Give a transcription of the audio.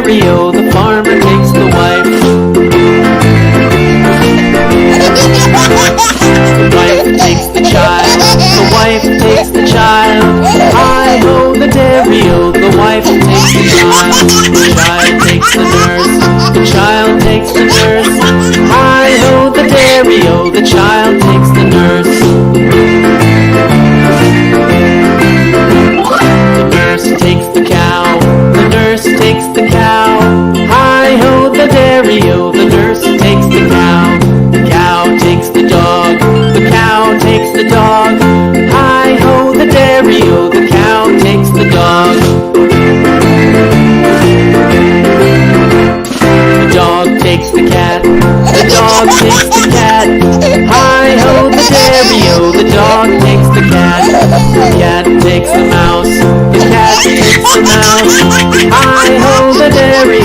Rio, the farmer takes the wife. The wife takes the child, the wife takes the child. Hi-ho, the dairy-o, the wife takes the child. The child takes the nurse, the child takes the nurse. Hi-ho, the dairy-o, the child takes the nurse. The nurse takes the cow, the nurse takes the cow. Hi-ho, the dairy-o, the nurse takes the cow. The cow takes the dog, the cow takes the dog. Hi-ho, the dairy-o, the cow takes the dog. The dog takes the cat, the dog takes the cat. Hi-ho, the dairy-o, the dog takes the cat. The cat takes the mouse, the cat takes the mouse. Hi-ho, the dairy-o.